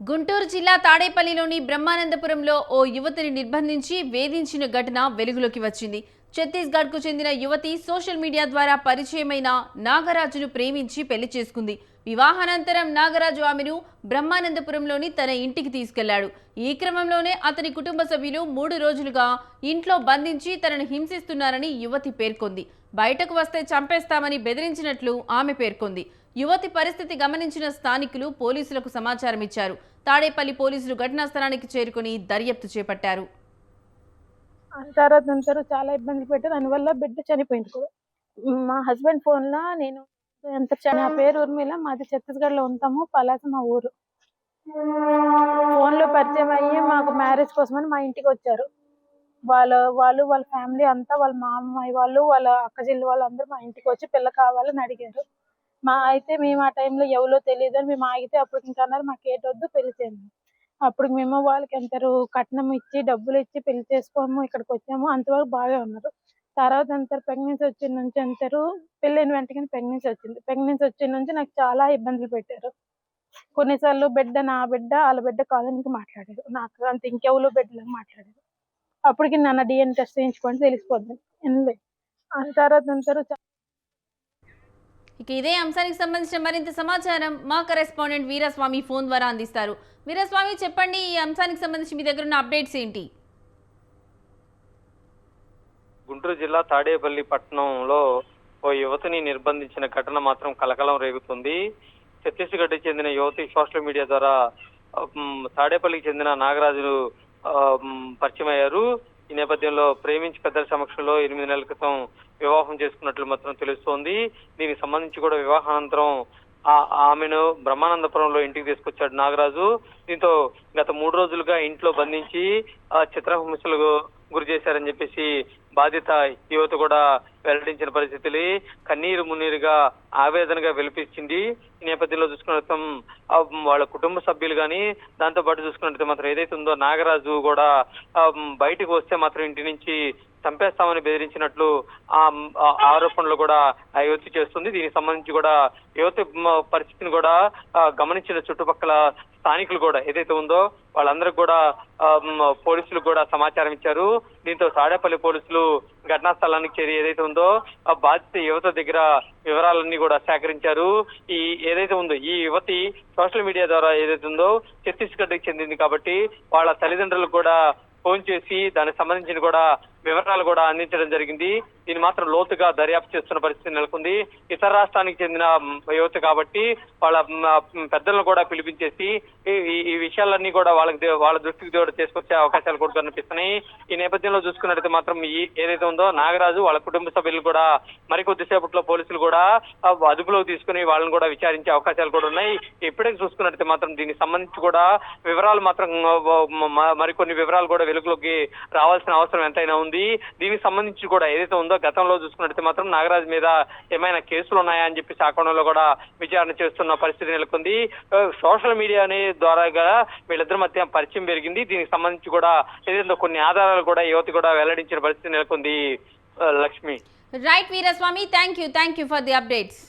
గుంటూరు జిల్లా తాడేపల్లిలోని బ్రహ్మానందపురంలో ఓ యువతిని నిర్బంధించి వేధించిన ఘటన వెలుగులోకి వచ్చింది. ఛత్తీస్గఢ్కు చెందిన యువతి సోషల్ మీడియా ద్వారా పరిచయమైన నాగరాజును ప్రేమించి పెళ్లి చేసుకుంది. వివాహానంతరం నాగరాజు ఆమెను బ్రహ్మానందపురంలోని తన ఇంటికి తీసుకెళ్లాడు. ఈ క్రమంలోనే అతని కుటుంబ సభ్యులు 3 రోజులుగా ఇంట్లో బంధించి తనను హింసిస్తున్నారని యువతి పేర్కొంది. బయటకు వస్తే చంపేస్తామని బెదిరించినట్లు ఆమె పేర్కొంది. యువతి పరిస్థితి గమనించిన స్థానికులు పోలీసులకు సమాచారం ఇచ్చారు. తాడేపల్లి పోలీసులు ఘటనా స్థలానికి చేరుకుని దర్యాప్తు చేపట్టారు. అంటారు చాలా ఇబ్బందులు పెట్టి దానివల్ల బిడ్డ చనిపోయింది కూడా. మా హస్బెండ్ ఫోన్లో నేను నా పేరు ఊర్మిళ, మాది ఛత్తీస్గఢ్లో ఉంటాము, పలాస మా ఊరు. ఫోన్లో పరిచయం అయ్యి మాకు మ్యారేజ్ కోసమని మా ఇంటికి వచ్చారు. వాళ్ళ ఫ్యామిలీ అంతా, వాళ్ళ మామయ్య వాళ్ళు, వాళ్ళ అక్క చెల్లి వాళ్ళు అందరూ మా ఇంటికి వచ్చి పిల్ల కావాలని అడిగారు. అయితే మేము ఆ టైంలో ఎవరో తెలియదు అని మేము ఆగితే అప్పుడు ఇంకా అన్నారు మాకు ఏటొద్దు పెళ్లి చేయండి. అప్పుడు మేము వాళ్ళకి అంటారు కట్నం ఇచ్చి డబ్బులు ఇచ్చి పెళ్లి చేసుకోము ఇక్కడికి వచ్చాము. అంతవరకు బాగా ఉన్నారు. తర్వాత అంటారు ప్రెగ్నెన్సీ వచ్చిన నుంచి అంటారు పెళ్ళైన వెంటనే ప్రెగ్నెన్సీ వచ్చింది. ప్రెగ్నెన్సీ వచ్చిన నుంచి నాకు చాలా ఇబ్బందులు పెట్టారు. కొన్నిసార్లు బిడ్డ నా బిడ్డ వాళ్ళ బిడ్డ కాదని మాట్లాడారు. నాకు అంత ఇంకెవరో బిడ్డలకు మాట్లాడారు. అప్పటికి నన్ను డిఎన్ఏ టెస్ట్ చేయించుకొని తెలిసిపోద్ది. అంటారు. ఇక ఇదే అంశానికి సంబంధించిన మరింత సమాచారం మా కరెస్పాండెంట్ వీరస్వామి ఫోన్ ద్వారా అందిస్తారు. వీరస్వామి, చెప్పండి, ఈ అంశానికి సంబంధించి మీ దగ్గర ఉన్న అప్డేట్స్ ఏంటి? గుంటూరు జిల్లా తాడేపల్లి పట్టణంలో ఓ యువతిని నిర్బంధించిన ఘటన మాత్రం కలకలం రేగుతుంది. ఛత్తీస్గఢ్ చెందిన యువతి సోషల్ మీడియా ద్వారా తాడేపల్లికి చెందిన నాగరాజును పరిచయం అయ్యారు. ఈ నేపథ్యంలో ప్రేమించి పెద్దల సమక్షంలో 8 నెలల క్రితం వివాహం చేసుకున్నట్లు మాత్రం తెలుస్తోంది. దీనికి సంబంధించి కూడా వివాహానంతరం ఆమెను బ్రహ్మానందపురంలో ఇంటికి తీసుకొచ్చాడు నాగరాజు. దీంతో గత 3 రోజులుగా ఇంట్లో బంధించి చిత్రహింసలకు గురి చేశారని చెప్పేసి బాధిత యువత కూడా వెల్లడించిన పరిస్థితులు కన్నీరు మున్నీరుగా ఆవేదనగా వెలిపించింది. ఈ నేపథ్యంలో చూసుకున్నట్టు వాళ్ళ కుటుంబ సభ్యులు కానీ దాంతో పాటు చూసుకున్నట్టు మాత్రం ఏదైతే ఉందో నాగరాజు కూడా బయటకు వస్తే మాత్రం ఇంటి నుంచి చంపేస్తామని బెదిరించినట్లు ఆ ఆరోపణలు కూడా ఆ యువతి చేస్తుంది. దీనికి సంబంధించి కూడా యువతి పరిస్థితిని కూడా గమనించిన చుట్టుపక్కల స్థానికులు కూడా ఏదైతే ఉందో వాళ్ళందరికీ కూడా పోలీసులు కూడా సమాచారం ఇచ్చారు. దీంతో తాడేపల్లి పోలీసులు ఘటనా స్థలానికి చేరి ఏదైతే ఉందో ఆ బాధిత యువత దగ్గర వివరాలన్నీ కూడా సేకరించారు. ఏదైతే ఉందో ఈ యువతి సోషల్ మీడియా ద్వారా ఏదైతే ఉందో ఛత్తీస్గఢ్కి చెందింది కాబట్టి వాళ్ళ తల్లిదండ్రులకు కూడా ఫోన్ చేసి దానికి సంబంధించిన కూడా వివరాలు కూడా అందించడం జరిగింది. దీన్ని మాత్రం లోతుగా దర్యాప్తు చేస్తున్న పరిస్థితి నెలకొంది. ఇతర రాష్ట్రానికి చెందిన యువత కాబట్టి వాళ్ళ పెద్దలను కూడా పిలిపించేసి ఈ విషయాలన్నీ కూడా వాళ్ళ దృష్టికి తీసుకొచ్చే అవకాశాలు కూడా కనిపిస్తున్నాయి. ఈ నేపథ్యంలో చూసుకున్నట్లయితే మాత్రం ఏదైతే ఉందో నాగరాజు వాళ్ళ కుటుంబ సభ్యులు కూడా మరికొద్దిసేపట్లో పోలీసులు కూడా అదుపులోకి తీసుకుని వాళ్ళని కూడా విచారించే అవకాశాలు కూడా ఉన్నాయి. ఇప్పటికీ చూసుకున్నట్లయితే మాత్రం దీనికి సంబంధించి కూడా వివరాలు మాత్రం మరికొన్ని వివరాలు కూడా వెలుగులోకి రావాల్సిన అవసరం ఎంతైనా ఉంది. దీనికి సంబంధించి కూడా ఏదైతే ఉందో గతంలో చూసుకున్నట్లయితే మాత్రం నాగరాజు మీద ఏమైనా కేసులు ఉన్నాయా అని చెప్పి ఆ కోణంలో కూడా విచారణ చేస్తున్న పరిస్థితి నెలకొంది. సోషల్ మీడియా ద్వారా వీళ్ళిద్దరి మధ్య పరిచయం పెరిగింది. దీనికి సంబంధించి కూడా ఏదైతే కొన్ని ఆధారాలు కూడా యువతి కూడా వెల్లడించిన పరిస్థితి నెలకొంది. Lakshmi. Right Veeraswamy, thank you for the updates.